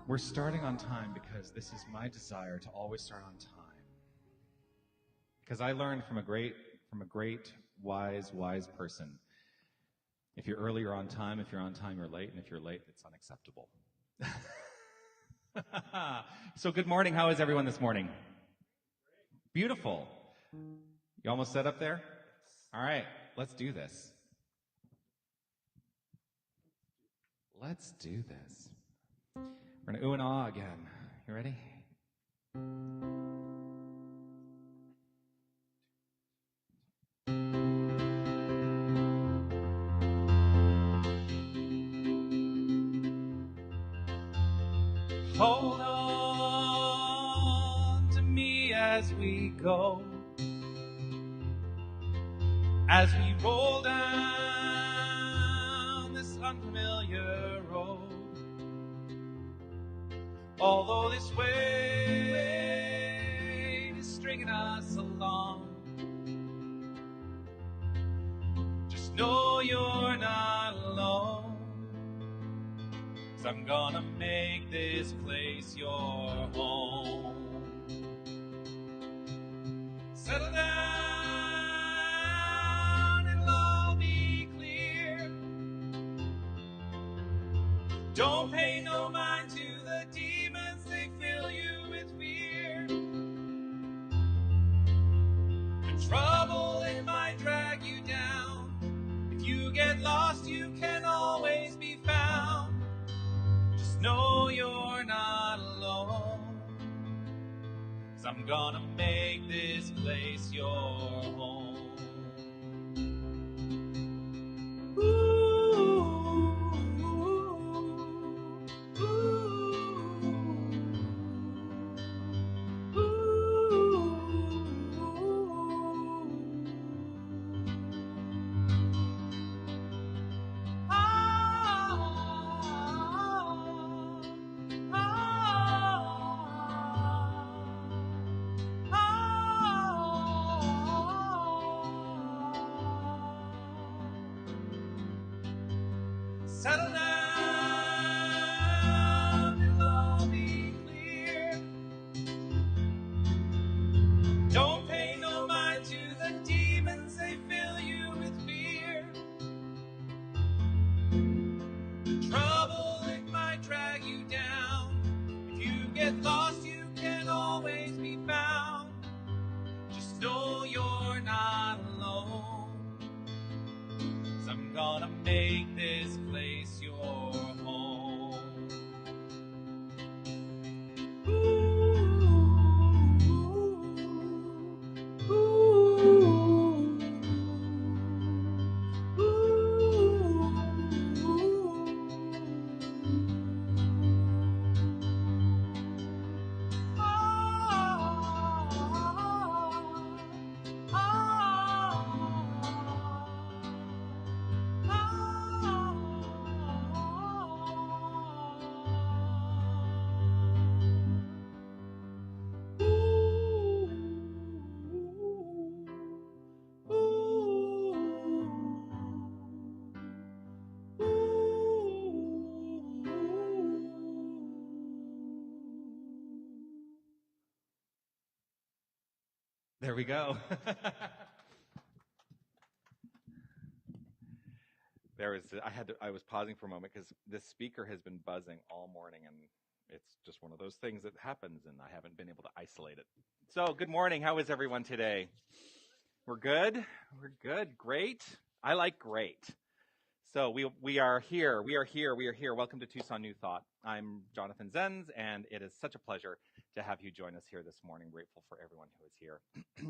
We're starting on time because this is my desire to always start on time. Because I learned from a great, wise person. If you're early, you're on time. If you're on time, you're late. And if you're late, it's unacceptable. So good morning. How is everyone this morning? Beautiful. You almost set up there? All right, let's do this. Let's do this. We're going to ooh and ah again. You ready? Hold on to me as we go, as we roll down this unfamiliar road. Although this way is stringing us along, just know you're not alone. 'Cause I'm gonna make this place your home. Settle down, it'll all be clear. Don't pay no mind to the demons, they fill you with fear. The trouble, it might drag you down. If you get lost, you can always be found. Just know you're not alone. 'Cause I'm gonna make this place your home. Settle down, it'll all be clear. Don't pay no mind to the demons, they fill you with fear. The trouble, it might drag you down. If you get lost, you can always be found. Just know you're not alone. 'Cause I'm gonna make this place your home. There we go. I was pausing for a moment because this speaker has been buzzing all morning, and it's just one of those things that happens, and I haven't been able to isolate it. So, good morning. How is everyone today? We're good? We're good. Great. I like great. So we are here. We are here. Welcome to Tucson New Thought. I'm Jonathan Zenz, and it is such a pleasure to have you join us here this morning. Grateful for everyone who is here.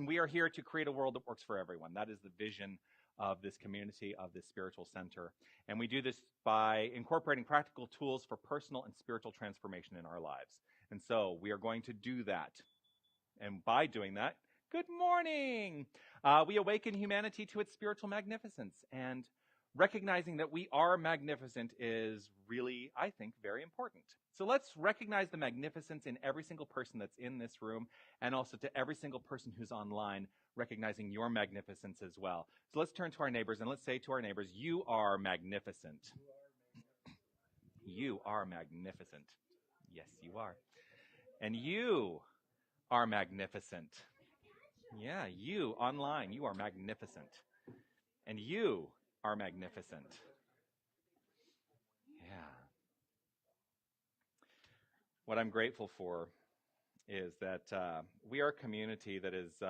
We are here to create a world that works for everyone. That is the vision of this community, of this spiritual center. And we do this by incorporating practical tools for personal and spiritual transformation in our lives. And so we are going to do that. And by doing that, good morning. We awaken humanity to its spiritual magnificence, and recognizing that we are magnificent is really, I think, very important. So let's recognize the magnificence in every single person that's in this room, and also to every single person who's online, recognizing your magnificence as well. So let's turn to our neighbors and let's say to our neighbors, you are magnificent. You are magnificent. Yes, you are. And you are magnificent. Yeah, you online, you are magnificent. And you are magnificent. Yeah. What I'm grateful for is that we are a community that is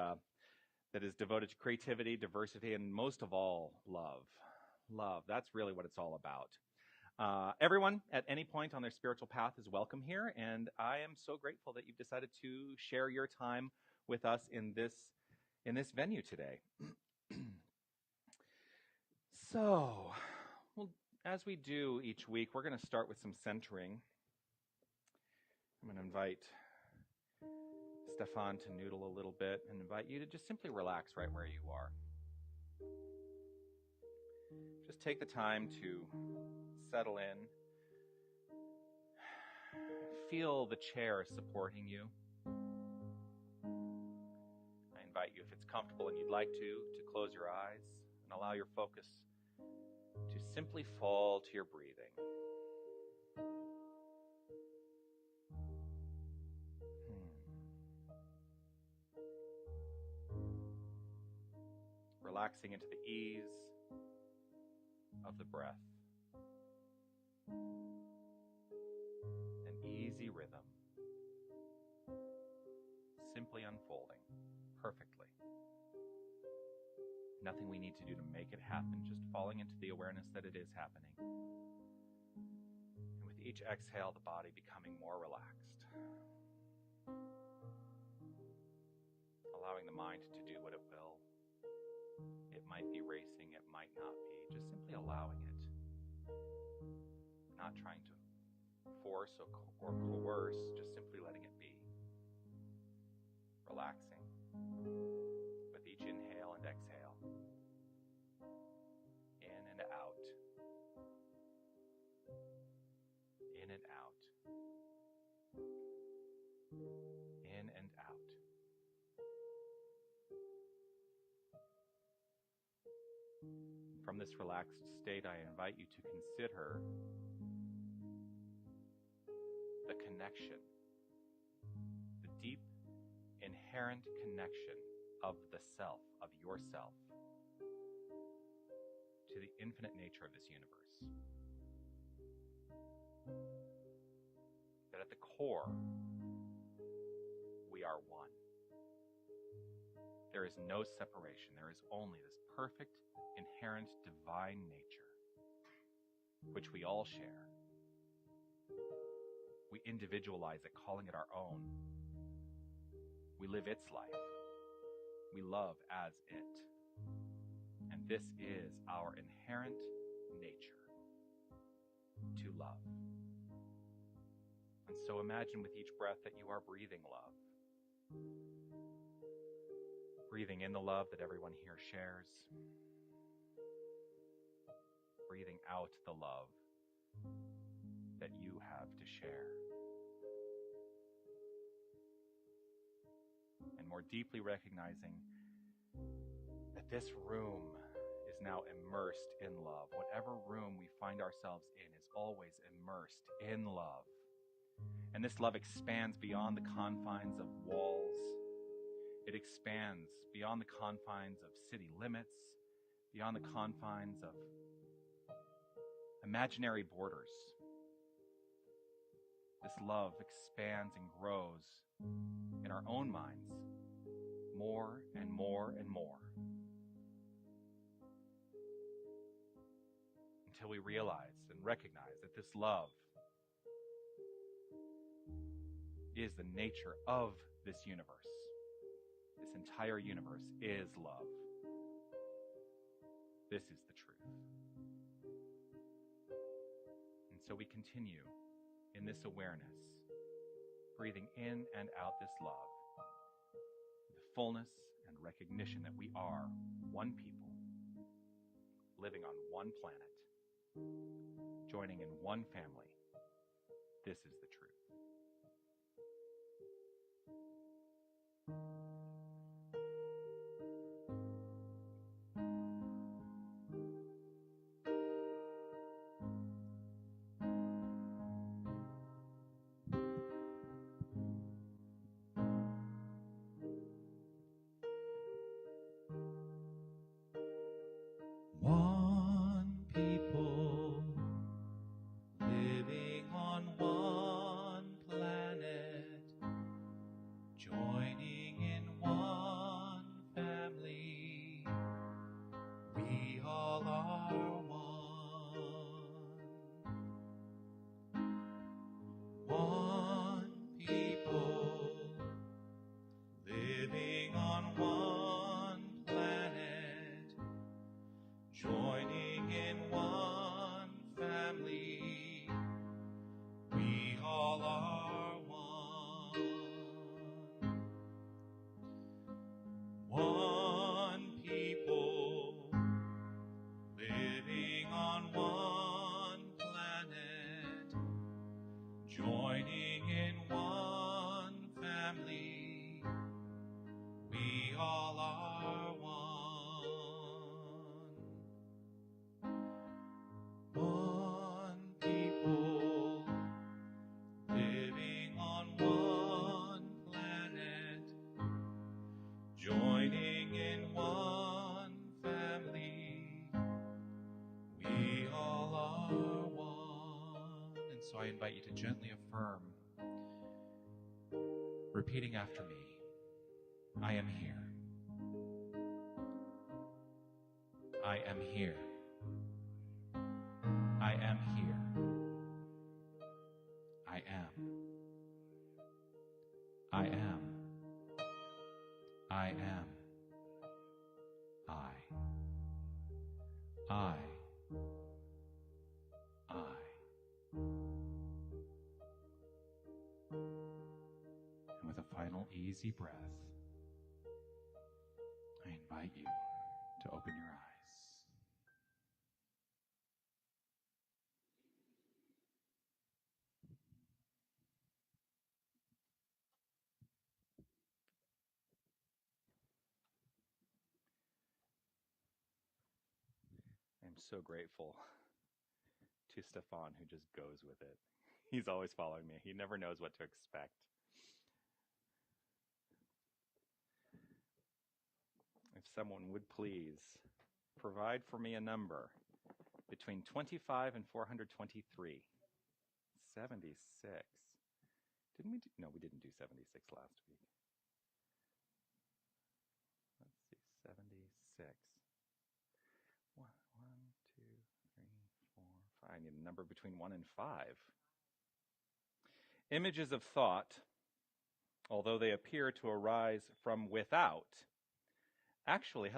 devoted to creativity, diversity, and most of all, love. Love. That's really what it's all about. Everyone at any point on their spiritual path is welcome here, and I am so grateful that you've decided to share your time with us in this venue today. So, well, as we do each week, we're going to start with some centering. I'm going to invite Stefan to noodle a little bit and invite you to just simply relax right where you are. Just take the time to settle in. Feel the chair supporting you. I invite you, if it's comfortable and you'd like to close your eyes and allow your focus to simply fall to your breathing. Relaxing into the ease of the breath. An easy rhythm. Simply unfolding perfectly. Nothing we need to do to make it happen, just falling into the awareness that it is happening. And with each exhale, the body becoming more relaxed. Allowing the mind to do what it will. It might be racing, it might not be. Just simply allowing it. Not trying to force or coerce, just simply letting it be. Relaxing with each inhale and exhale. In and out. In and out. In and out. From this relaxed state, I invite you to consider the connection, the deep, inherent connection of the self, of yourself, to the infinite nature of this universe. That at the core, we are one. There is no separation. There is only this perfect, inherent, divine nature, which we all share. We individualize it, calling it our own. We live its life. We love as it. And this is our inherent nature, to love. And so imagine with each breath that you are breathing love. Breathing in the love that everyone here shares. Breathing out the love that you have to share. And more deeply recognizing that this room is now immersed in love. Whatever room we find ourselves in is always immersed in love. And this love expands beyond the confines of walls. It expands beyond the confines of city limits, beyond the confines of imaginary borders. This love expands and grows in our own minds more and more and more, until we realize and recognize that this love is the nature of this universe. This entire universe is love. This is the truth. And so we continue in this awareness, breathing in and out this love, with the fullness and recognition that we are one people, living on one planet, joining in one family. This is the truth. So I invite you to gently affirm, repeating after me, I am here. I am here. I am here. I am. I am. I am. I. And with a final easy breath, I invite you to open your eyes. I'm so grateful to Stefan, who just goes with it. He's always following me. He never knows what to expect. If someone would please provide for me a number between 25 and 423. 76. Didn't we do? No, we didn't do 76 last week. Let's see, 76. One, two, three, four, five. I need a number between 1 and 5. Images of thought, although they appear to arise from without, actually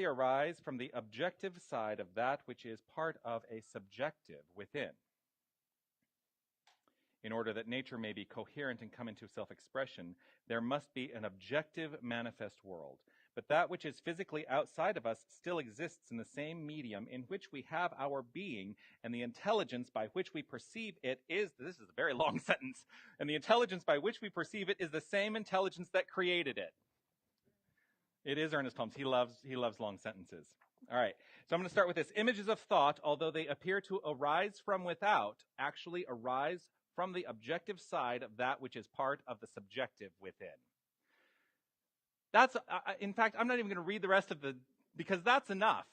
arise from the objective side of that which is part of a subjective within. In order that nature may be coherent and come into self-expression, there must be an objective manifest world. But that which is physically outside of us still exists in the same medium in which we have our being, and the intelligence by which we perceive it is, this is a very long sentence, and the intelligence by which we perceive it is the same intelligence that created it. It is Ernest Holmes. He loves long sentences. All right, so I'm going to start with this. Images of thought, although they appear to arise from without, actually arise from the objective side of that which is part of the subjective within. That's, in fact, I'm not even going to read the rest of because that's enough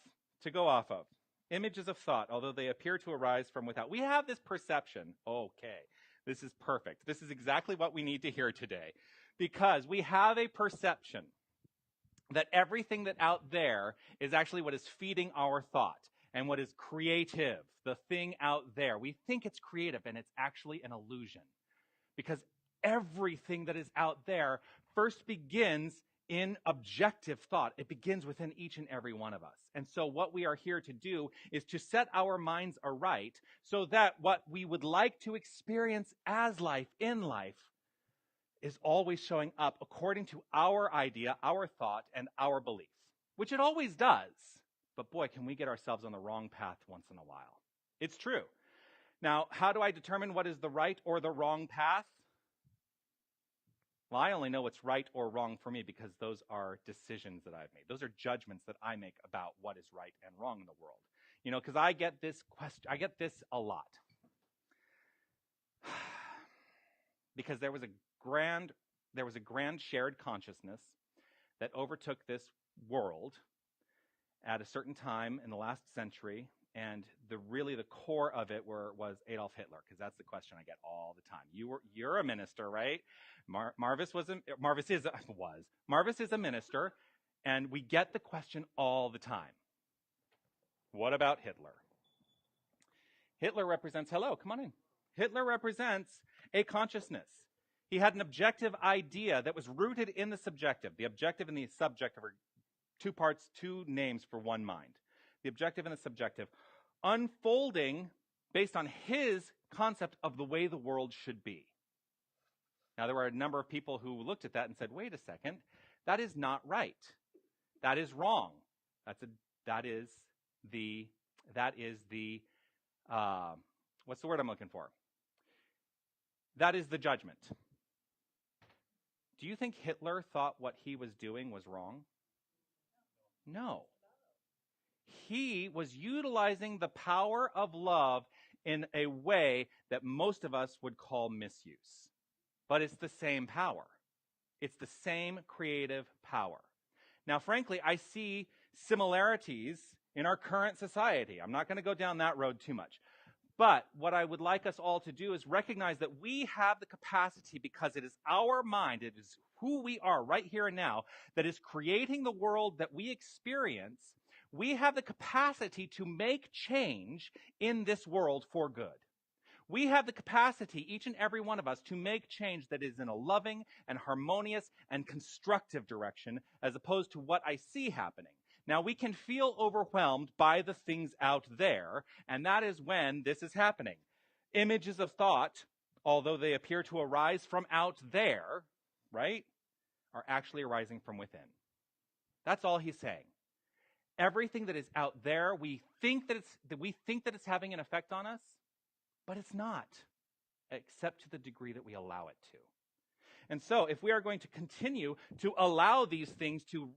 to go off of. Images of thought, although they appear to arise from without. We have this perception. Okay, this is perfect. This is exactly what we need to hear today. Because we have a perception that everything that out there is actually what is feeding our thought and what is creative, the thing out there. We think it's creative, and it's actually an illusion. Because everything that is out there first begins in objective thought. It begins within each and every one of us. And so what we are here to do is to set our minds aright so that what we would like to experience as life, in life, is always showing up according to our idea, our thought, and our belief, which it always does. But boy, can we get ourselves on the wrong path once in a while. It's true. Now, how do I determine what is the right or the wrong path? Well, I only know what's right or wrong for me because those are decisions that I've made. Those are judgments that I make about what is right and wrong in the world. You know, because I get this question, I get this a lot. Because there was a grand shared consciousness that overtook this world at a certain time in the last century, and the core of it was Adolf Hitler, because that's the question I get all the time. You're a minister, right? Marvis is a minister, and we get the question all the time. What about Hitler? Hitler represents, hello, come on in. Hitler represents a consciousness. He had an objective idea that was rooted in the subjective. The objective and the subjective are two parts, two names for one mind. The objective and the subjective, unfolding based on his concept of the way the world should be. Now, there were a number of people who looked at that and said, wait a second, that is not right. That is wrong. That is the what's the word I'm looking for? That is the judgment. Do you think Hitler thought what he was doing was wrong? No. He was utilizing the power of love in a way that most of us would call misuse. But it's the same power. It's the same creative power. Now, frankly, I see similarities in our current society. I'm not going to go down that road too much. But what I would like us all to do is recognize that we have the capacity, because it is our mind, it is who we are right here and now, that is creating the world that we experience. We have the capacity to make change in this world for good. We have the capacity, each and every one of us, to make change that is in a loving and harmonious and constructive direction, as opposed to what I see happening. Now, we can feel overwhelmed by the things out there, and that is when this is happening. Images of thought, although they appear to arise from out there, right, are actually arising from within. That's all he's saying. Everything that is out there, we think that it's having an effect on us, but it's not, except to the degree that we allow it to. And so, if we are going to continue to allow these things to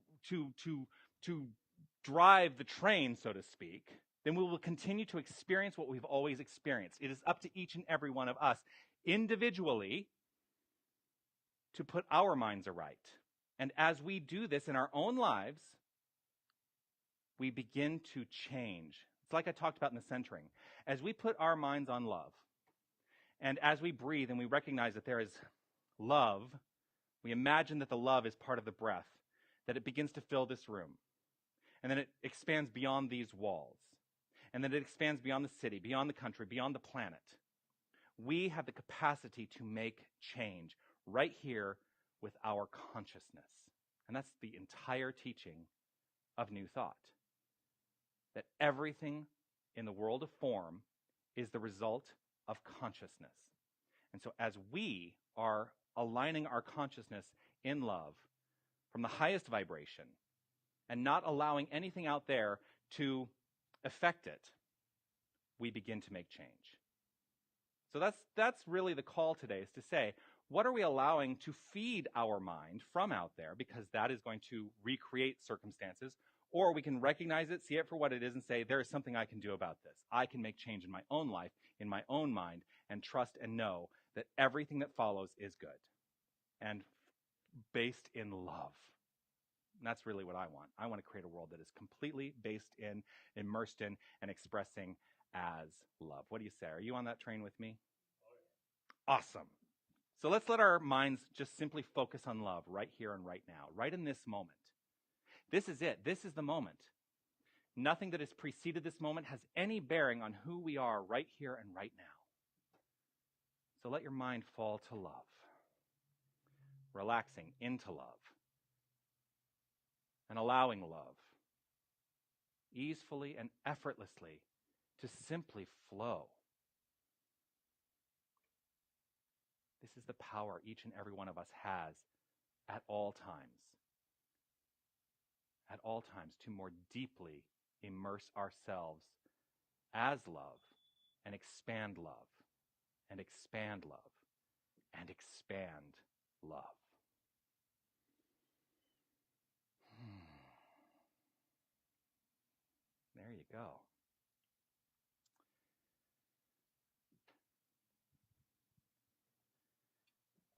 drive the train, so to speak, then we will continue to experience what we've always experienced. It is up to each and every one of us individually to put our minds aright. And as we do this in our own lives, we begin to change. It's like I talked about in the centering. As we put our minds on love, and as we breathe and we recognize that there is love, we imagine that the love is part of the breath, that it begins to fill this room. And then it expands beyond these walls. And then it expands beyond the city, beyond the country, beyond the planet. We have the capacity to make change right here with our consciousness. And that's the entire teaching of New Thought. That everything in the world of form is the result of consciousness. And so as we are aligning our consciousness in love from the highest vibration and not allowing anything out there to affect it, we begin to make change. So that's really the call today, is to say, what are we allowing to feed our mind from out there? Because that is going to recreate circumstances. Or we can recognize it, see it for what it is, and say, there is something I can do about this. I can make change in my own life, in my own mind, and trust and know that everything that follows is good and based in love. And that's really what I want. I want to create a world that is completely based in, immersed in, and expressing as love. What do you say? Are you on that train with me? Awesome. So let's let our minds just simply focus on love right here and right now, right in this moment. This is it. This is the moment. Nothing that has preceded this moment has any bearing on who we are right here and right now. So let your mind fall to love, relaxing into love, and allowing love easefully and effortlessly to simply flow. This is the power each and every one of us has at all times. At all times, to more deeply immerse ourselves as love and expand love and expand love and expand love. There you go.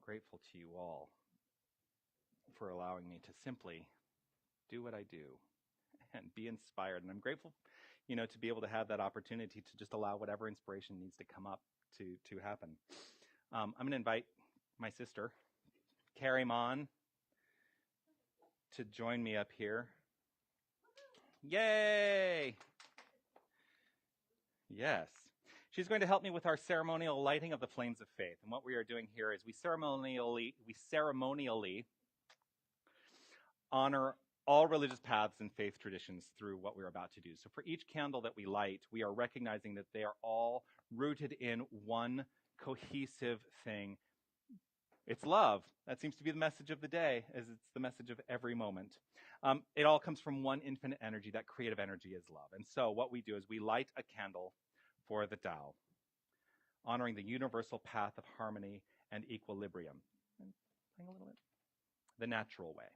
Grateful to you all for allowing me to simply do what I do and be inspired. And I'm grateful, to be able to have that opportunity to just allow whatever inspiration needs to come up to happen. I'm going to invite my sister, Carrie Mon, to join me up here. Yay! Yes. She's going to help me with our ceremonial lighting of the flames of faith. And what we are doing here is we ceremonially honor all religious paths and faith traditions through what we're about to do. So for each candle that we light, we are recognizing that they are all rooted in one cohesive thing. It's love. That seems to be the message of the day, as it's the message of every moment. It all comes from one infinite energy. That creative energy is love. And so what we do is we light a candle for the Tao, honoring the universal path of harmony and equilibrium. And playing a little bit. The natural way.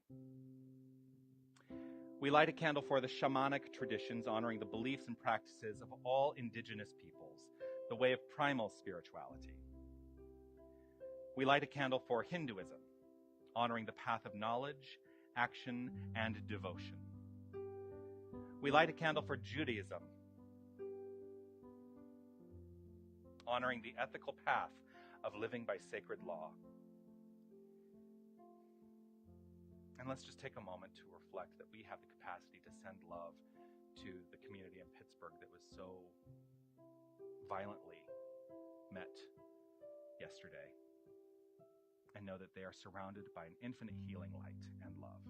We light a candle for the shamanic traditions, honoring the beliefs and practices of all indigenous peoples, the way of primal spirituality. We light a candle for Hinduism, honoring the path of knowledge, action, and devotion. We light a candle for Judaism, honoring the ethical path of living by sacred law. And let's just take a moment to reflect that we have the capacity to send love to the community in Pittsburgh that was so violently met yesterday, and know that they are surrounded by an infinite healing light and love.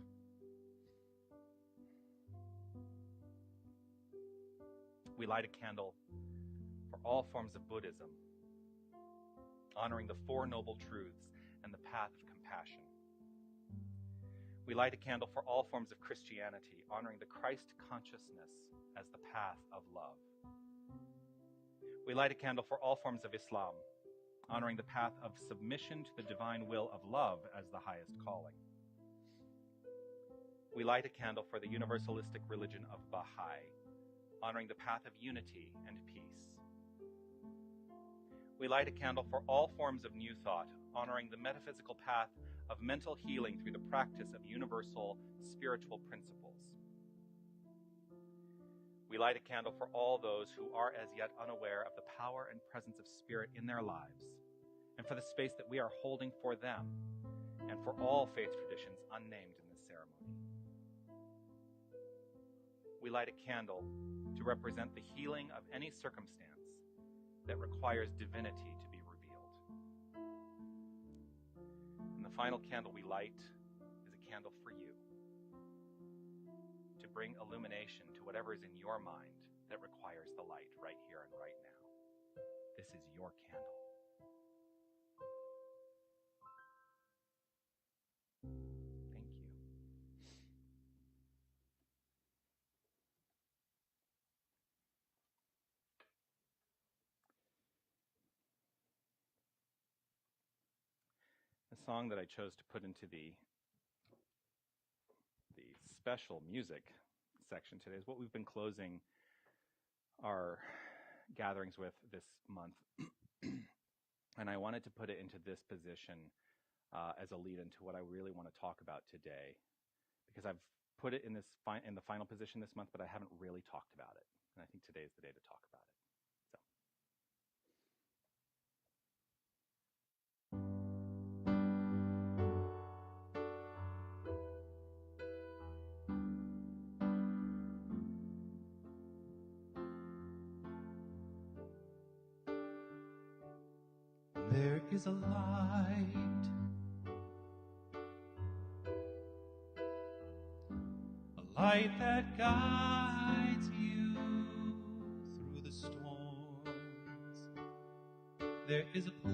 We light a candle for all forms of Buddhism, honoring the Four Noble Truths and the path of compassion. We light a candle for all forms of Christianity, honoring the Christ consciousness as the path of love. We light a candle for all forms of Islam, honoring the path of submission to the divine will of love as the highest calling. We light a candle for the universalistic religion of Baha'i, honoring the path of unity and peace. We light a candle for all forms of new thought, honoring the metaphysical path of mental healing through the practice of universal spiritual principles. We light a candle for all those who are as yet unaware of the power and presence of spirit in their lives, and for the space that we are holding for them, and for all faith traditions unnamed in this ceremony. We light a candle to represent the healing of any circumstance that requires divinity to be revealed. And the final candle we light is a candle for you, to bring illumination to whatever is in your mind that requires the light right here and right now. This is your candle. Thank you. The song that I chose to put into the special music section today is what we've been closing our gatherings with this month. And I wanted to put it into this position as a lead into what I really want to talk about today, because I've put it in the final position this month, but I haven't really talked about it. And I think today is the day to talk about it. There is a light, a light that guides you through the storms. There is a place,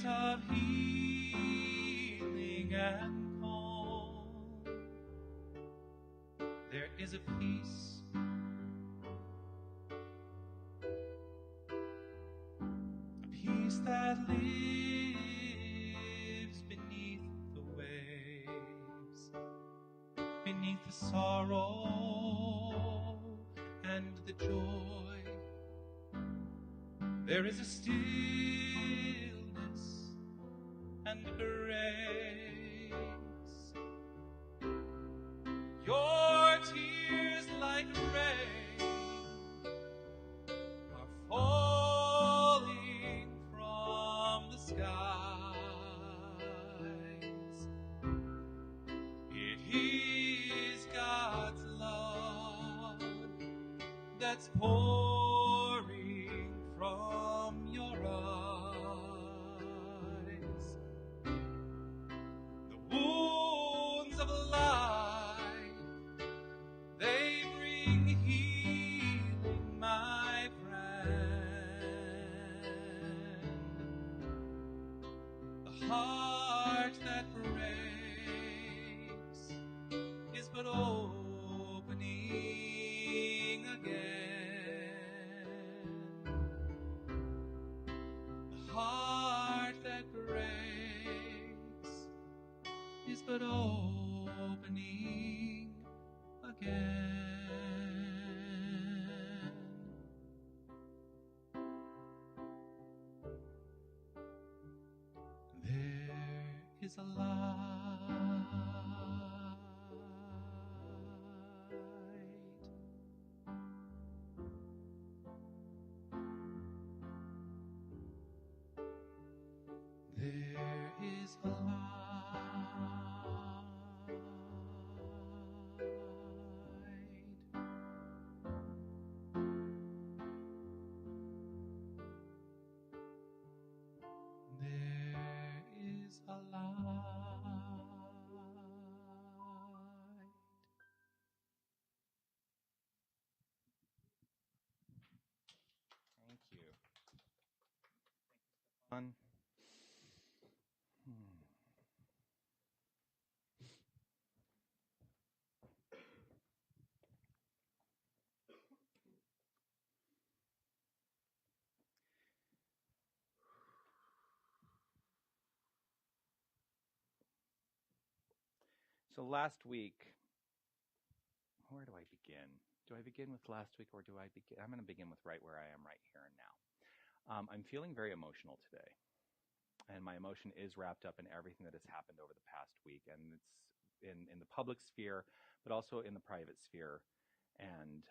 of healing and calm. There is a peace, that lives beneath the waves, beneath the sorrow and the joy. There is a stillness and grace. Your tears like rain are falling from the skies. It is God's love that's pouring from your eyes. The wounds of life, they bring healing, my friend. The heart that breaks is but opening again. The heart that breaks is but opening again. There is a light on. So last week, where do I begin? Do I begin with last week or do I begin? I'm going to begin with right where I am right here and now. I'm feeling very emotional today. And my emotion is wrapped up in everything that has happened over the past week. And it's in the public sphere, but also in the private sphere. And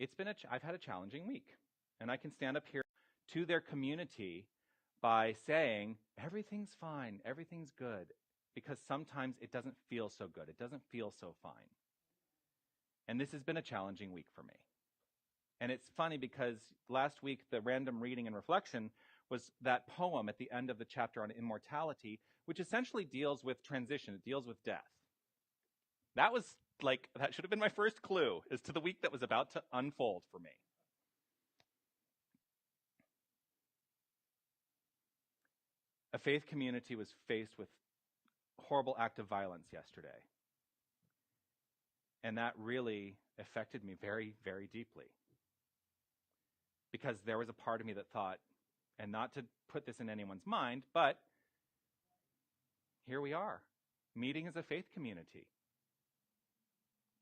I've had a challenging week. And I can stand up here to their community by saying, everything's fine, everything's good. Because sometimes it doesn't feel so good. It doesn't feel so fine. And this has been a challenging week for me. And it's funny because last week, the random reading and reflection was that poem at the end of the chapter on immortality, which essentially deals with transition. It deals with death. That should have been my first clue as to the week that was about to unfold for me. A faith community was faced with horrible act of violence yesterday. And that really affected me very, very deeply. Because there was a part of me that thought, and not to put this in anyone's mind, but here we are, meeting as a faith community.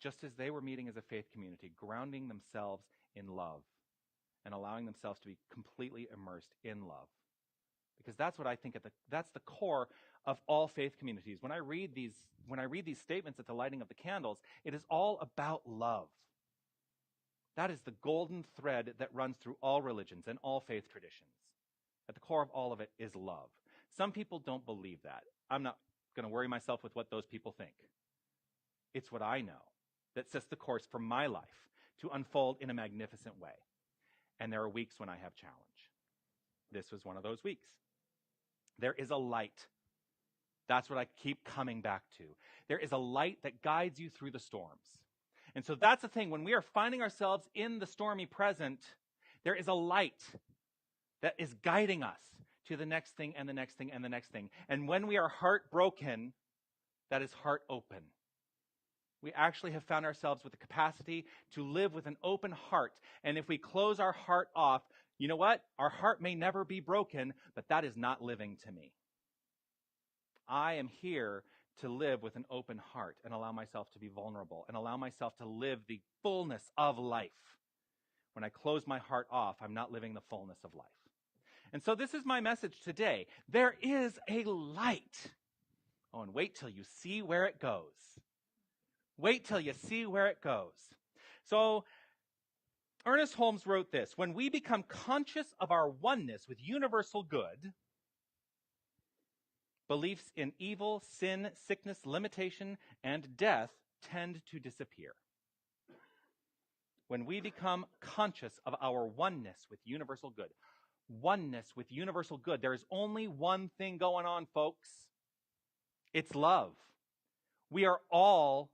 Just as they were meeting as a faith community, grounding themselves in love and allowing themselves to be completely immersed in love. Because that's what I think that's the core of all faith communities. When I read these statements at the lighting of the candles, it is all about love. That is the golden thread that runs through all religions and all faith traditions. At the core of all of it is love. Some people don't believe that. I'm not going to worry myself with what those people think. It's what I know that sets the course for my life to unfold in a magnificent way. And there are weeks when I have challenge. This was one of those weeks. There is a light. That's what I keep coming back to. There is a light that guides you through the storms. And so that's the thing. When we are finding ourselves in the stormy present, there is a light that is guiding us to the next thing and the next thing and the next thing. And when we are heartbroken, that is heart open. We actually have found ourselves with the capacity to live with an open heart. And if we close our heart off, you know what? Our heart may never be broken, but that is not living to me. I am here to live with an open heart and allow myself to be vulnerable and allow myself to live the fullness of life. When I close my heart off, I'm not living the fullness of life. And so this is my message today. There is a light. Oh, and wait till you see where it goes. Wait till you see where it goes. So Ernest Holmes wrote this: when we become conscious of our oneness with universal good, beliefs in evil, sin, sickness, limitation, and death tend to disappear. When we become conscious of our oneness with universal good, there is only one thing going on, folks. It's love. We are all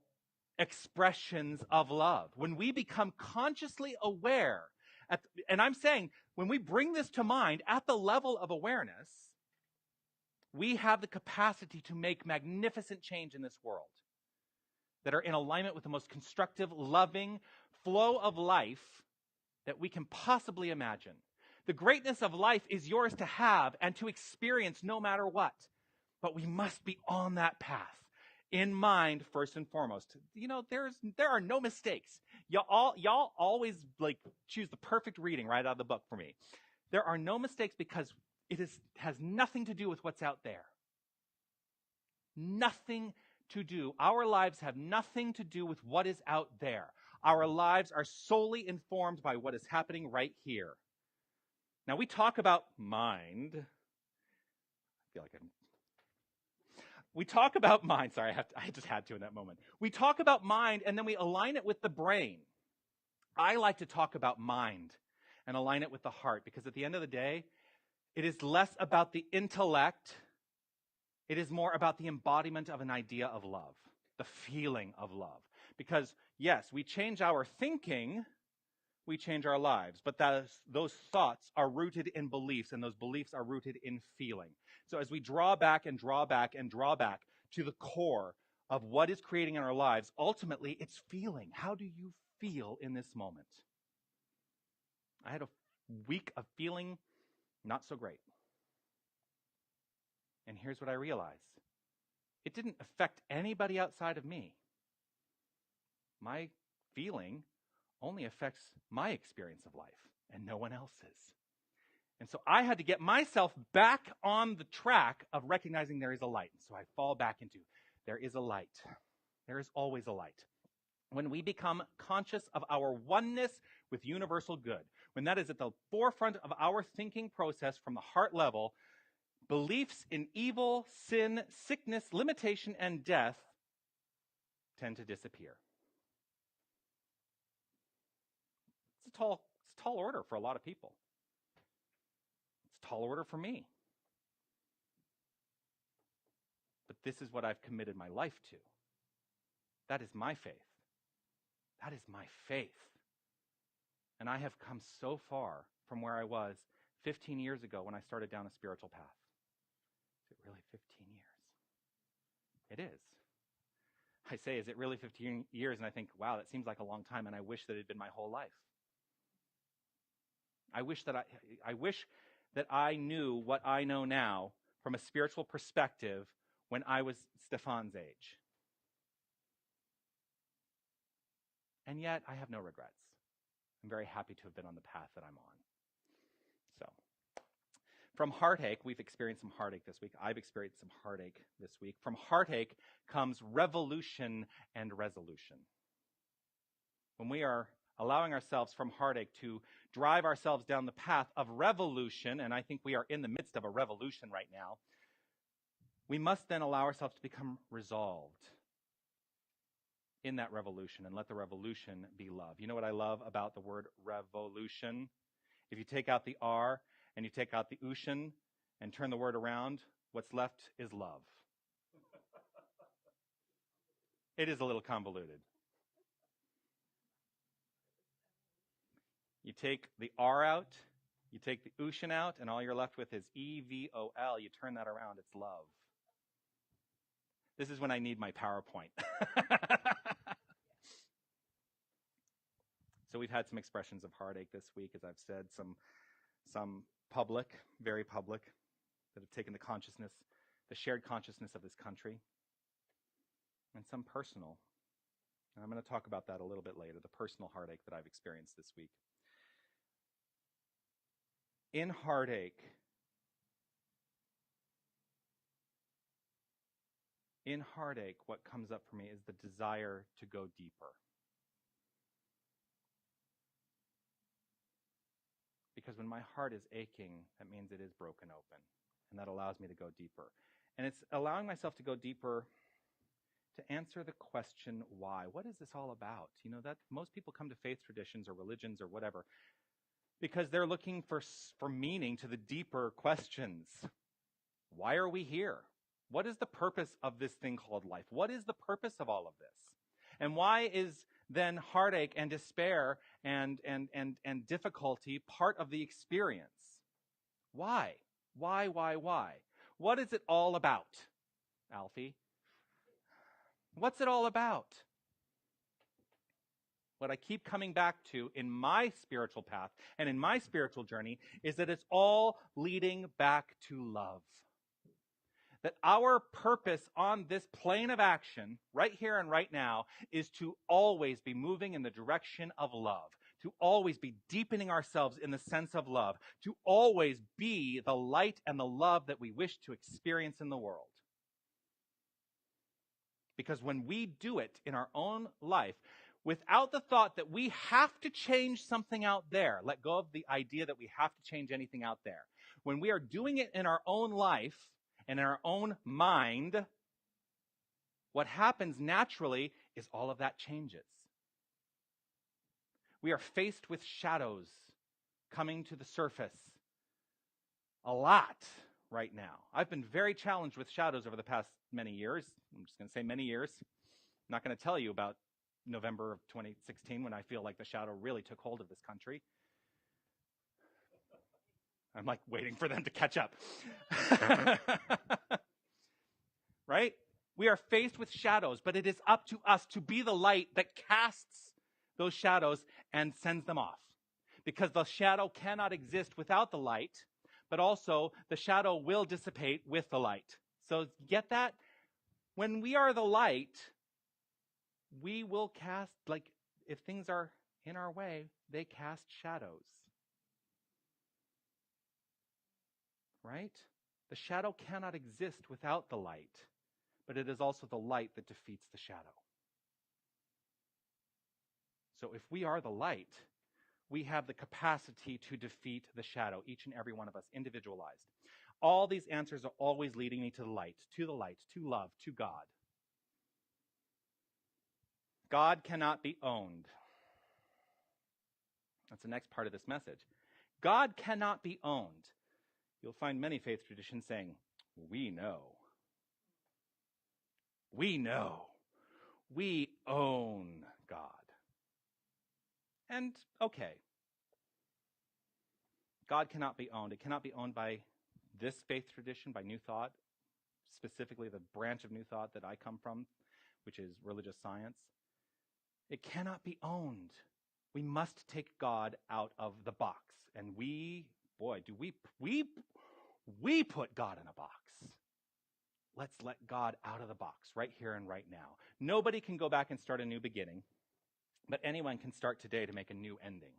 expressions of love. When we become consciously aware, and I'm saying, when we bring this to mind at the level of awareness, we have the capacity to make magnificent change in this world that are in alignment with the most constructive, loving flow of life that we can possibly imagine. The greatness of life is yours to have and to experience no matter what. But we must be on that path in mind first and foremost. You know, there are no mistakes. Y'all always choose the perfect reading right out of the book for me. There are no mistakes because it has nothing to do with what's out there. Nothing to do. Our lives have nothing to do with what is out there. Our lives are solely informed by what is happening right here. Now, we talk about mind. I feel like we talk about mind. Sorry, I just had to in that moment. We talk about mind, and then we align it with the brain. I like to talk about mind and align it with the heart, because at the end of the day, it is less about the intellect. It is more about the embodiment of an idea of love, the feeling of love. Because, yes, we change our thinking, we change our lives. But those thoughts are rooted in beliefs, and those beliefs are rooted in feeling. So as we draw back and draw back and draw back to the core of what is creating in our lives, ultimately it's feeling. How do you feel in this moment? I had a week of feeling not so great. And here's what I realized. It didn't affect anybody outside of me. My feeling only affects my experience of life and no one else's. And so I had to get myself back on the track of recognizing there is a light. And so I fall back into there is a light. There is always a light. When we become conscious of our oneness with universal good, when that is at the forefront of our thinking process from the heart level, beliefs in evil, sin, sickness, limitation, and death tend to disappear. It's a tall order for a lot of people. It's a tall order for me. But this is what I've committed my life to. That is my faith. That is my faith. And I have come so far from where I was 15 years ago when I started down a spiritual path. Is it really 15 years? It is. I say, is it really 15 years? And I think, wow, that seems like a long time, and I wish that it had been my whole life. I wish that I knew what I know now from a spiritual perspective when I was Stefan's age. And yet, I have no regrets. I'm very happy to have been on the path that I'm on. So, from heartache, we've experienced some heartache this week. I've experienced some heartache this week. From heartache comes revolution and resolution. When we are allowing ourselves from heartache to drive ourselves down the path of revolution, and I think we are in the midst of a revolution right now, we must then allow ourselves to become resolved in that revolution and let the revolution be love. You know what I love about the word revolution? If you take out the R and you take out the ushin and turn the word around, what's left is love. It is a little convoluted. You take the R out, you take the ushin out, and all you're left with is EVOL. You turn that around, it's love. This is when I need my PowerPoint. So we've had some expressions of heartache this week, as I've said, some public, very public, that have taken the consciousness, the shared consciousness of this country, and some personal. And I'm going to talk about that a little bit later, the personal heartache that I've experienced this week. In heartache, what comes up for me is the desire to go deeper. Because when my heart is aching, that means it is broken open. And that allows me to go deeper. And it's allowing myself to go deeper to answer the question, why? What is this all about? You know, that most people come to faith traditions or religions or whatever because they're looking for meaning to the deeper questions. Why are we here? What is the purpose of this thing called life? What is the purpose of all of this? And why is then heartache and despair and difficulty part of the experience? Why? Why? What is it all about, Alfie? What's it all about? What I keep coming back to in my spiritual path and in my spiritual journey is that it's all leading back to love. That our purpose on this plane of action, right here and right now, is to always be moving in the direction of love, to always be deepening ourselves in the sense of love, to always be the light and the love that we wish to experience in the world. Because when we do it in our own life, without the thought that we have to change something out there, let go of the idea that we have to change anything out there. When we are doing it in our own life, and in our own mind, what happens naturally is all of that changes. We are faced with shadows coming to the surface a lot right now. I've been very challenged with shadows over the past many years. I'm just going to say many years. I'm not going to tell you about November of 2016 when I feel like the shadow really took hold of this country. I'm like waiting for them to catch up. Right? We are faced with shadows, but it is up to us to be the light that casts those shadows and sends them off. Because the shadow cannot exist without the light, but also the shadow will dissipate with the light. So get that? When we are the light, we will cast, like, if things are in our way, they cast shadows. Right? The shadow cannot exist without the light, but it is also the light that defeats the shadow. So if we are the light, we have the capacity to defeat the shadow, each and every one of us, individualized. All these answers are always leading me to the light, to love, to God. God cannot be owned. That's the next part of this message. God cannot be owned. You'll find many faith traditions saying, we know. We know. We own God. And, okay. God cannot be owned. It cannot be owned by this faith tradition, by New Thought, specifically the branch of New Thought that I come from, which is religious science. It cannot be owned. We must take God out of the box. And we put God in a box. Let's let God out of the box right here and right now. Nobody can go back and start a new beginning, but anyone can start today to make a new ending.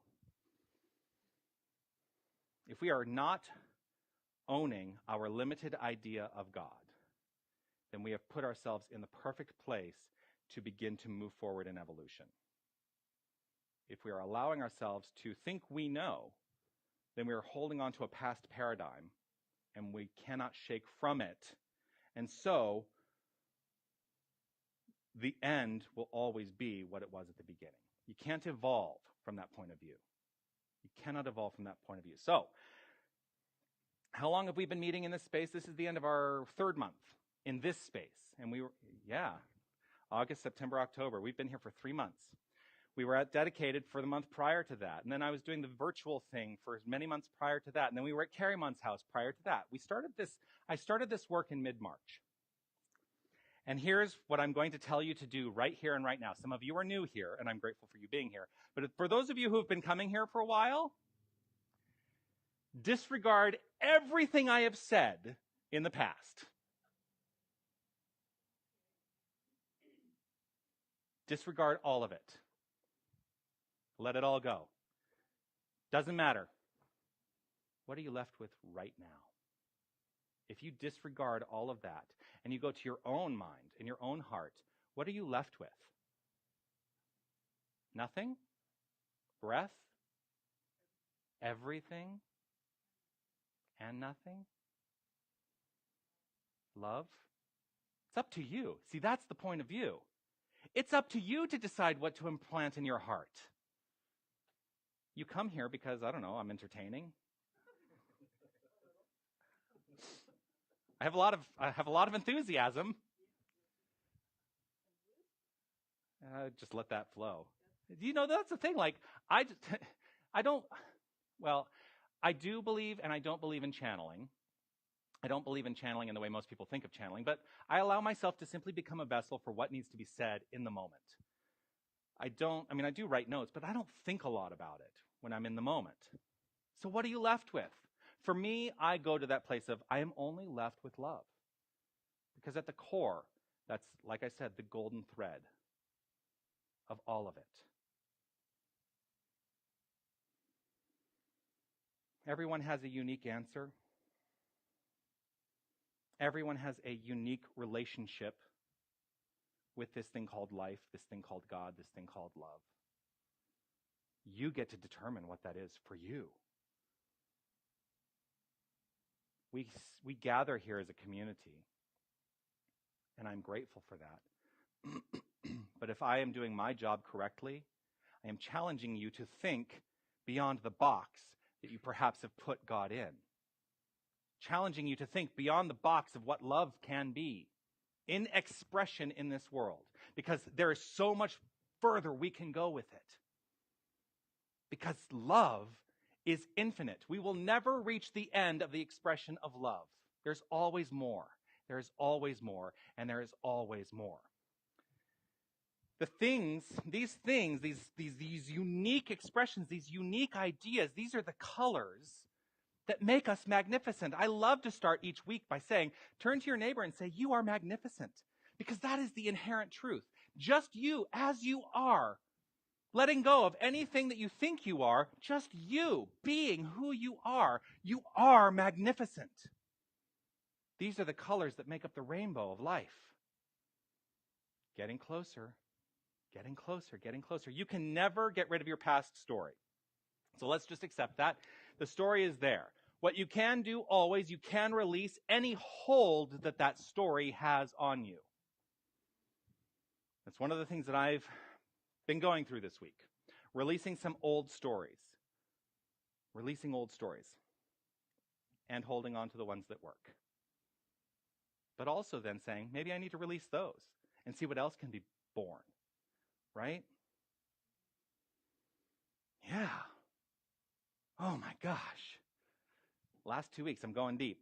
If we are not owning our limited idea of God, then we have put ourselves in the perfect place to begin to move forward in evolution. If we are allowing ourselves to think we know, then we are holding on to a past paradigm, and we cannot shake from it. And so, the end will always be what it was at the beginning. You can't evolve from that point of view. You cannot evolve from that point of view. So, how long have we been meeting in this space? This is the end of our third month in this space. And August, September, October. We've been here for 3 months. We were at Dedicated for the month prior to that. And then I was doing the virtual thing for many months prior to that. And then we were at Carriemon's house prior to that. I started this work in mid-March. And here's what I'm going to tell you to do right here and right now. Some of you are new here, and I'm grateful for you being here. But for those of you who have been coming here for a while, disregard everything I have said in the past. Disregard all of it. Let it all go. Doesn't matter. What are you left with right now? If you disregard all of that and you go to your own mind and your own heart, what are you left with? Nothing? Breath? Everything? And nothing? Love? It's up to you. See, that's the point of view. It's up to you to decide what to implant in your heart. You come here because, I don't know, I'm entertaining. I have a lot of enthusiasm. Just let that flow. You know, that's the thing. Like, I do believe and I don't believe in channeling. I don't believe in channeling in the way most people think of channeling, but I allow myself to simply become a vessel for what needs to be said in the moment. I do write notes, but I don't think a lot about it when I'm in the moment. So what are you left with? For me, I go to that place of I am only left with love. Because at the core, that's, like I said, the golden thread of all of it. Everyone has a unique answer. Everyone has a unique relationship with this thing called life, this thing called God, this thing called love. You get to determine what that is for you. We gather here as a community, and I'm grateful for that. But if I am doing my job correctly, I am challenging you to think beyond the box that you perhaps have put God in. Challenging you to think beyond the box of what love can be in expression in this world. Because there is so much further we can go with it. Because love is infinite. We will never reach the end of the expression of love. There's always more. There is always more, and there is always more. These unique expressions, these unique ideas, these are the colors that make us magnificent. I love to start each week by saying, turn to your neighbor and say, you are magnificent. Because that is the inherent truth. Just you as you are. Letting go of anything that you think you are, just you being who you are magnificent. These are the colors that make up the rainbow of life. Getting closer, getting closer, getting closer. You can never get rid of your past story. So let's just accept that. The story is there. What you can do always, you can release any hold that that story has on you. That's one of the things that I've been going through this week. Releasing some old stories. Releasing old stories. And holding on to the ones that work. But also then saying, maybe I need to release those and see what else can be born. Right? Yeah. Oh my gosh. Last 2 weeks, I'm going deep.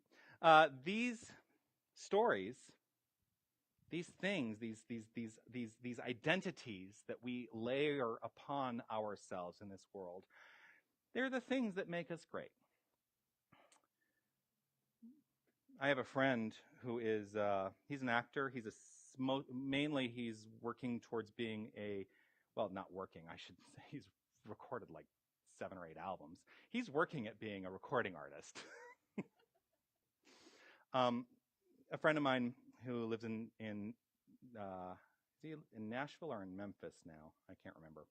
These stories, these things, these identities that we layer upon ourselves in this world, they're the things that make us great. I have a friend who is, he's an actor. Mainly he's working towards being not working, I should say. He's recorded like 7 or 8 albums. He's working at being a recording artist. A friend of mine who lives in is he in Nashville or in Memphis now? I can't remember.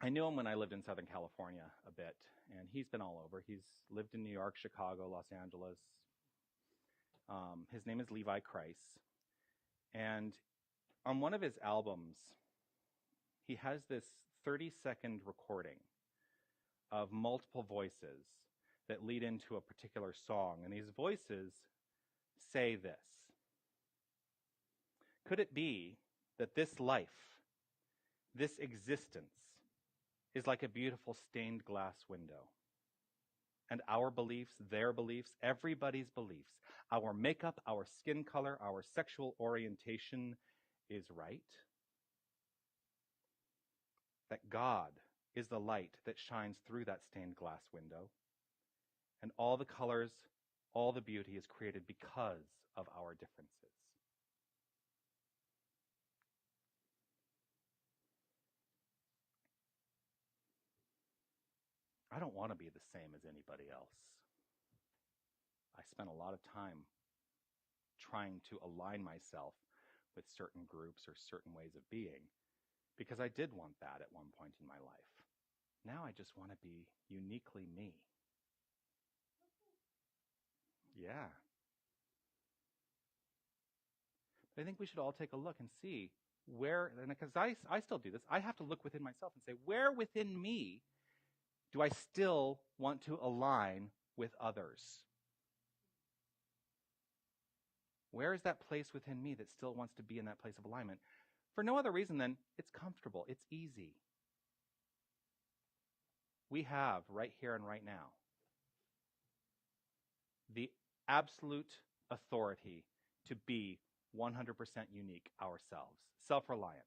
I knew him when I lived in Southern California a bit, and he's been all over. He's lived in New York, Chicago, Los Angeles. His name is Levi Kreis. And on one of his albums, he has this 30-second recording of multiple voices that lead into a particular song. And these voices say this. Could it be that this life, this existence, is like a beautiful stained glass window? And our beliefs, their beliefs, everybody's beliefs, our makeup, our skin color, our sexual orientation is right? That God is the light that shines through that stained glass window. And all the colors, all the beauty is created because of our differences. I don't want to be the same as anybody else. I spent a lot of time trying to align myself with certain groups or certain ways of being because I did want that at one point in my life. Now I just want to be uniquely me. Yeah. But I think we should all take a look and see where, and because I still do this, I have to look within myself and say, where within me do I still want to align with others? Where is that place within me that still wants to be in that place of alignment? For no other reason than it's comfortable, it's easy. We have right here and right now the absolute authority to be 100% unique ourselves, self-reliant.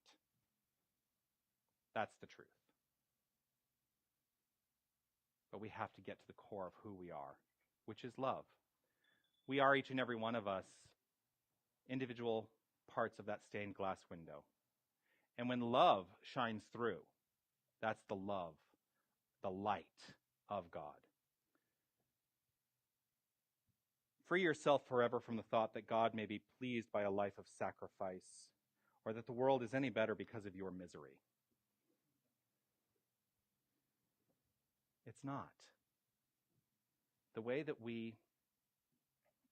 That's the truth. But we have to get to the core of who we are, which is love. We are, each and every one of us, individual parts of that stained glass window. And when love shines through, that's the love, the light of God. Free yourself forever from the thought that God may be pleased by a life of sacrifice, or that the world is any better because of your misery. It's not. The way that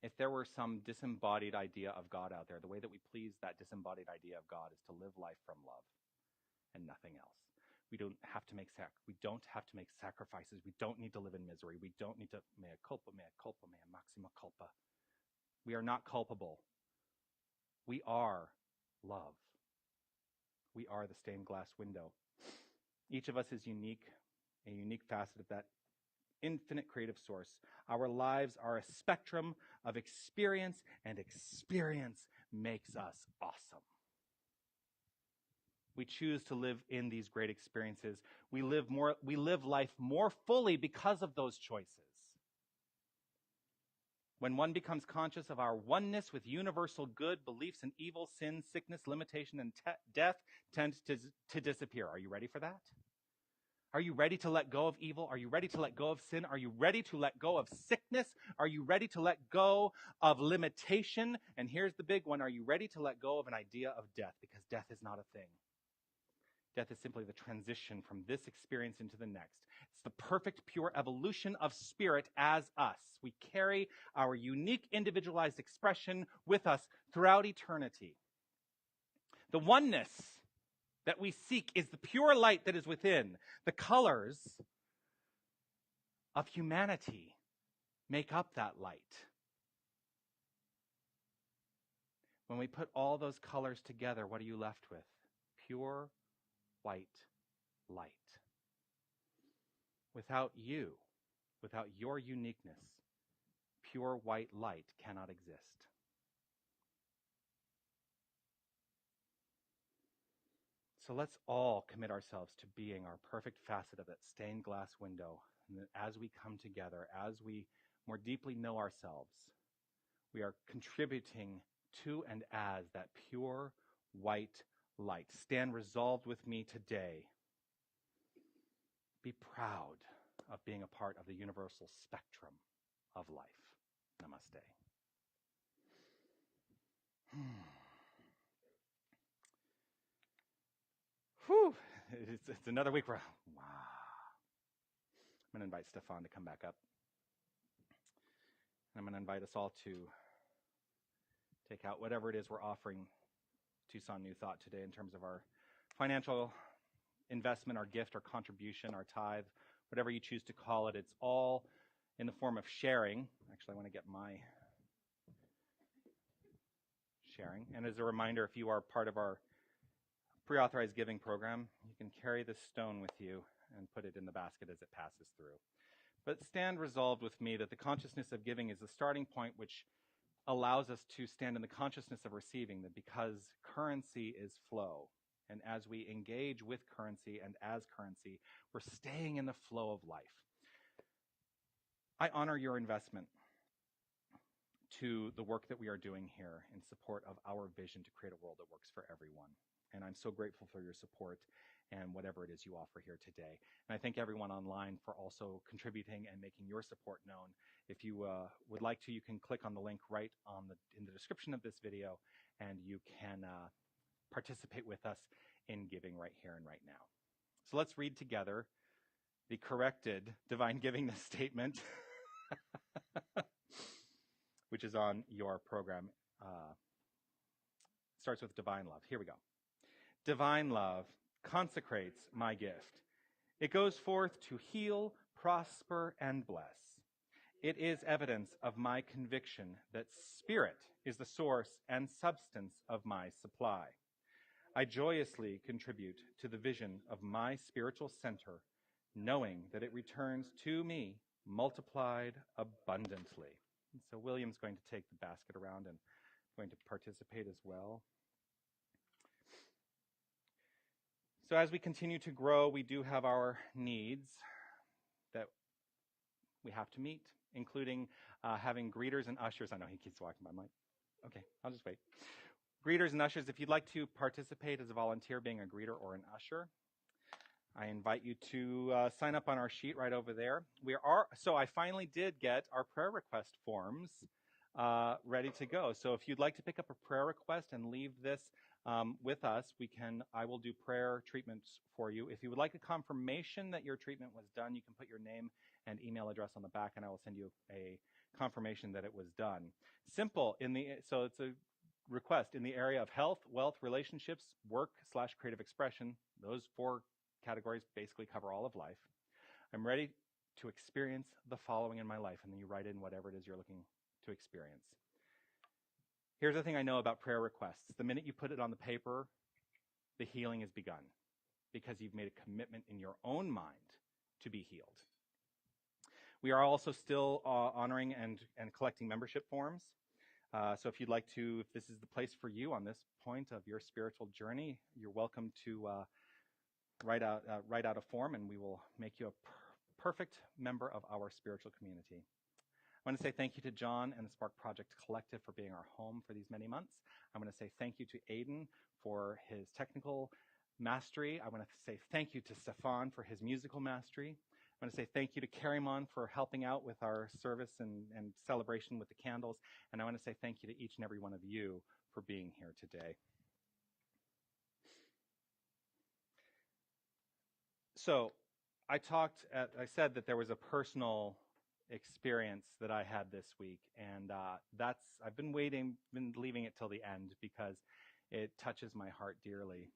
if there were some disembodied idea of God out there, the way that we please that disembodied idea of God is to live life from love and nothing else. We don't have to make sacrifices. We don't need to live in misery. We don't need to mea culpa, maxima culpa. We are not culpable. We are love. We are the stained glass window. Each of us is unique, a unique facet of that infinite creative source. Our lives are a spectrum of experience, and experience makes us awesome. We choose to live in these great experiences. We live life more fully because of those choices. When one becomes conscious of our oneness with universal good, beliefs and evil, sin, sickness, limitation, and death tend to disappear. Are you ready for that? Are you ready to let go of evil? Are you ready to let go of sin? Are you ready to let go of sickness? Are you ready to let go of limitation? And here's the big one. Are you ready to let go of an idea of death? Because death is not a thing. Death is simply the transition from this experience into the next. It's the perfect, pure evolution of spirit as us. We carry our unique, individualized expression with us throughout eternity. The oneness that we seek is the pure light that is within. The colors of humanity make up that light. When we put all those colors together, what are you left with? Pure white light. Without you, without your uniqueness, pure white light cannot exist. So let's all commit ourselves to being our perfect facet of that stained glass window. And that as we come together, as we more deeply know ourselves, we are contributing to and as that pure white light. Stand resolved with me today. Be proud of being a part of the universal spectrum of life. Namaste. Whew. It's another week where, wow. I'm going to invite Stefan to come back up. And I'm going to invite us all to take out whatever it is we're offering Tucson New Thought today in terms of our financial investment, our gift, our contribution, our tithe, whatever you choose to call it. It's all in the form of sharing. Actually, I want to get my sharing. And as a reminder, if you are part of our pre-authorized giving program, you can carry this stone with you and put it in the basket as it passes through. But stand resolved with me that the consciousness of giving is the starting point which allows us to stand in the consciousness of receiving, that because currency is flow, and as we engage with currency and as currency, we're staying in the flow of life. I honor your investment to the work that we are doing here in support of our vision to create a world that works for everyone. And I'm so grateful for your support and whatever it is you offer here today. And I thank everyone online for also contributing and making your support known. If you would like to, you can click on the link right in the description of this video, and you can participate with us in giving right here and right now. So let's read together the corrected divine givingness statement, which is on your program. Starts with divine love. Here we go. Divine love consecrates my gift. It goes forth to heal, prosper, and bless. It is evidence of my conviction that spirit is the source and substance of my supply. I joyously contribute to the vision of my spiritual center, knowing that it returns to me multiplied abundantly. And so William's going to take the basket around and going to participate as well. So as we continue to grow, we do have our needs that we have to meet, including having greeters and ushers. I know he keeps walking by. Okay, I'll just wait. Greeters and ushers, if you'd like to participate as a volunteer being a greeter or an usher, I invite you to sign up on our sheet right over there. So I finally did get our prayer request forms ready to go. So if you'd like to pick up a prayer request and leave this with us, I will do prayer treatments for you. If you would like a confirmation that your treatment was done, you can put your name and email address on the back, and I will send you a confirmation that it was done. Simple. So it's a request in the area of health, wealth, relationships, work/creative expression. Those 4 categories basically cover all of life. I'm ready to experience the following in my life, and then you write in whatever it is you're looking to experience. Here's the thing I know about prayer requests. The minute you put it on the paper, the healing has begun because you've made a commitment in your own mind to be healed. We are also still honoring and collecting membership forms. So if you'd like to, if this is the place for you on this point of your spiritual journey, you're welcome to write out a form, and we will make you a perfect member of our spiritual community. I want to say thank you to John and the Spark Project Collective for being our home for these many months. I want to say thank you to Aidan for his technical mastery. I want to say thank you to Stefan for his musical mastery. I want to say thank you to Karimon for helping out with our service and celebration with the candles. And I want to say thank you to each and every one of you for being here today. So I said that there was a personal experience that I had this week, and I've been leaving it till the end because it touches my heart dearly.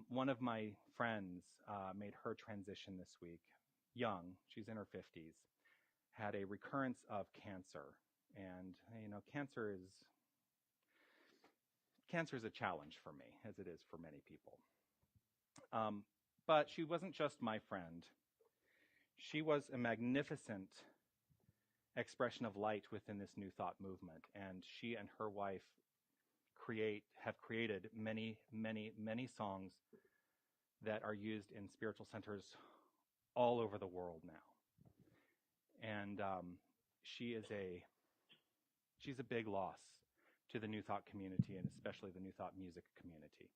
One of my friends made her transition this week, young, she's in her 50s, had a recurrence of cancer, and cancer is a challenge for me, as it is for many people. But she wasn't just my friend. She was a magnificent expression of light within this New Thought movement, and she and her wife have created many, many, many songs that are used in spiritual centers all over the world now. And she's a big loss to the New Thought community, and especially the New Thought music community.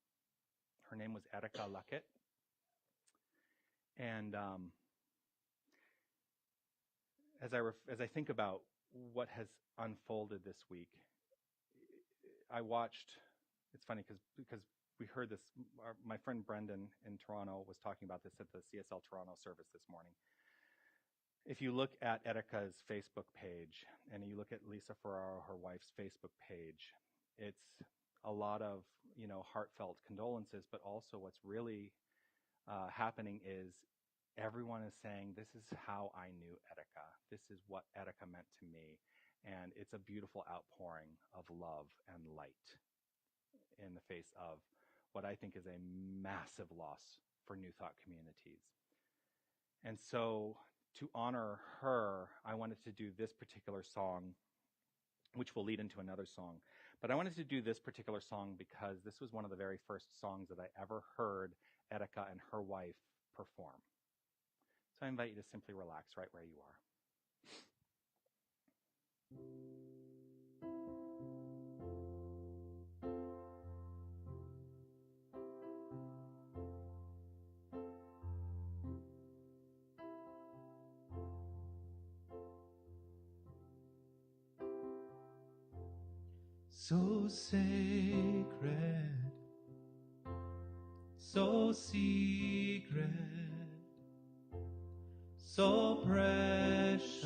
Her name was Erika Luckett. And as I think about what has unfolded this week, I watched. It's funny because we heard this. My friend Brendan in Toronto was talking about this at the CSL Toronto service this morning. If you look at Erika's Facebook page and you look at Lisa Ferraro, her wife's Facebook page, it's a lot of heartfelt condolences, but also what's really happening is everyone is saying, this is how I knew Erika. This is what Erika meant to me. And it's a beautiful outpouring of love and light in the face of what I think is a massive loss for New Thought communities. And so to honor her, I wanted to do this particular song, which will lead into another song. But I wanted to do this particular song because this was one of the very first songs that I ever heard Erika and her wife perform. So I invite you to simply relax right where you are. So sacred, so secret, so precious,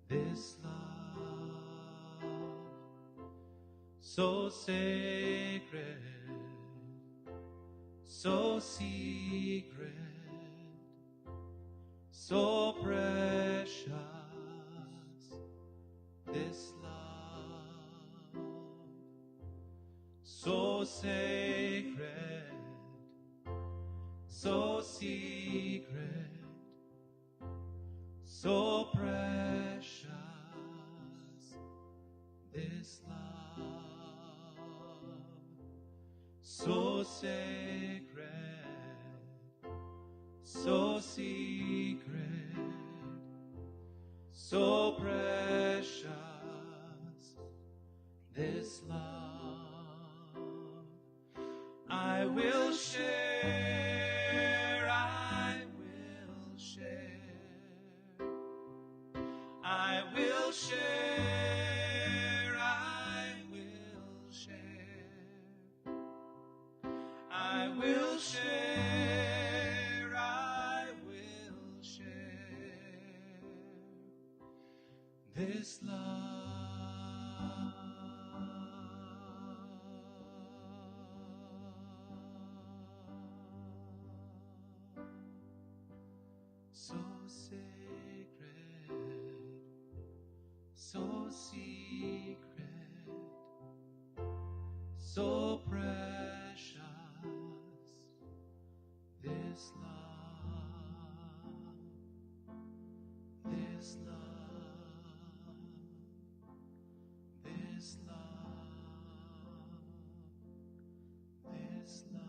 this love, so sacred, so secret, so precious, this love, so sacred, so secret, so precious, this love, so sacred, so secret, so precious, this love. I will share, I will share, I will share, I will share, I will share, I will share, this love. So sacred, so secret, so so precious, this love, this love, this love, this love.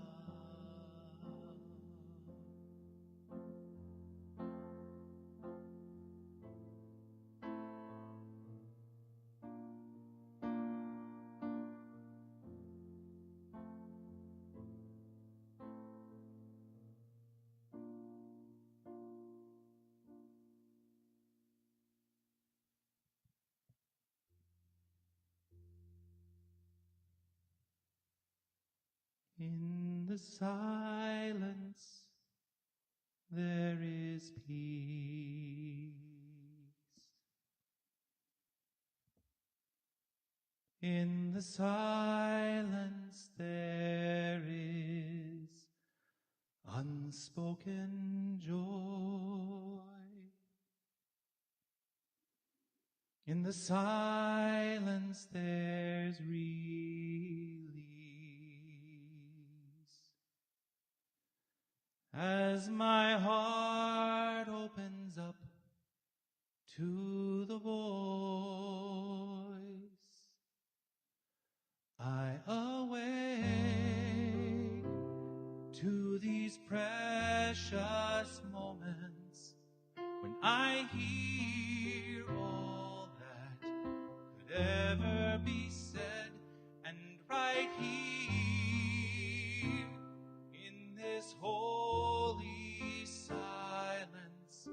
In the silence, there is peace. In the silence, there is unspoken joy. In the silence, there's release. As my heart opens up to the voice, I awake to these precious moments when I hear all that could ever be said, and right here in this holy silence,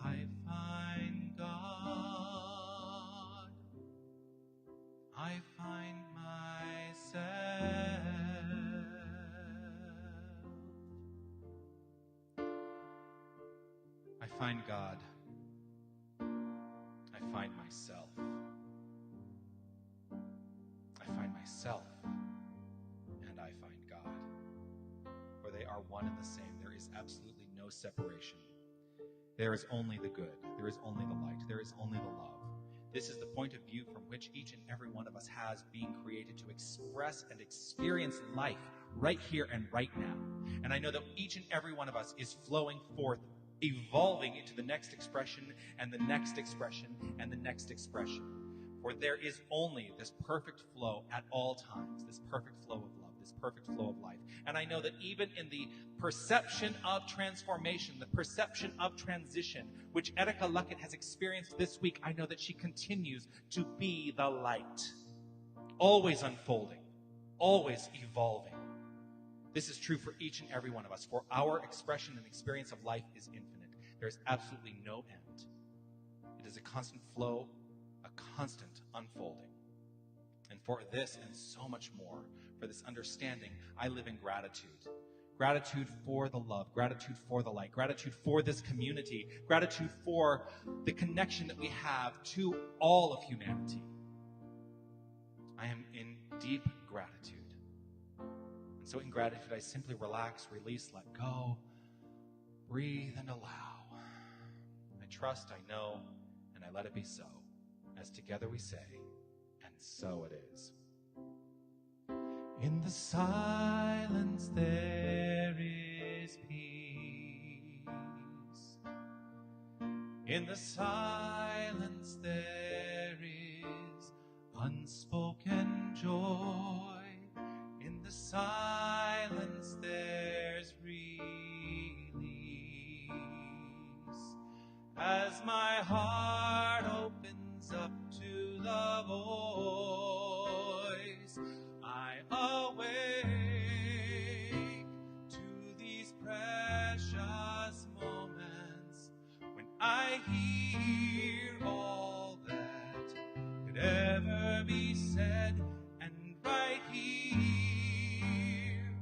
I find God. I find myself. I find God. I find myself. I find myself, and I find God. For they are one and the same. There is absolutely no separation. There is only the good. There is only the light. There is only the love. This is the point of view from which each and every one of us has being created to express and experience life right here and right now. And I know that each and every one of us is flowing forth, evolving into the next expression and the next expression and the next expression. For there is only this perfect flow at all times, this perfect flow of love, this perfect flow of life. And I know that even in the perception of transformation, the perception of transition, which Erika Luckett has experienced this week, I know that she continues to be the light, always unfolding, always evolving. This is true for each and every one of us, for our expression and experience of life is infinite. There is absolutely no end. It is a constant flow, a constant unfolding. And for this and so much more, for this understanding, I live in gratitude. Gratitude for the love, gratitude for the light, gratitude for this community, gratitude for the connection that we have to all of humanity. I am in deep gratitude. And so in gratitude, I simply relax, release, let go, breathe, and allow. I trust, I know, and I let it be so. As together we say, and so it is. In the silence there is peace. In the silence there is unspoken joy. In the silence there's release. As my heart opens up to the voice, I awake to these precious moments when I hear all that could ever be said, and right here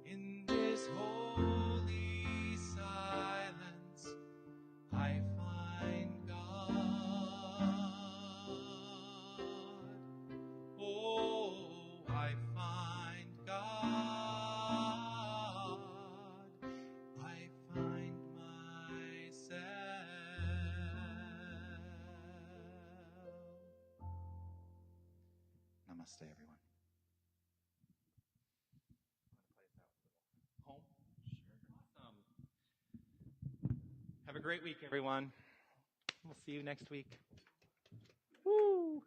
in this holy silence, I find God. Oh, I find God. I find myself. Namaste, everyone. great week, everyone. We'll see you next week. Woo!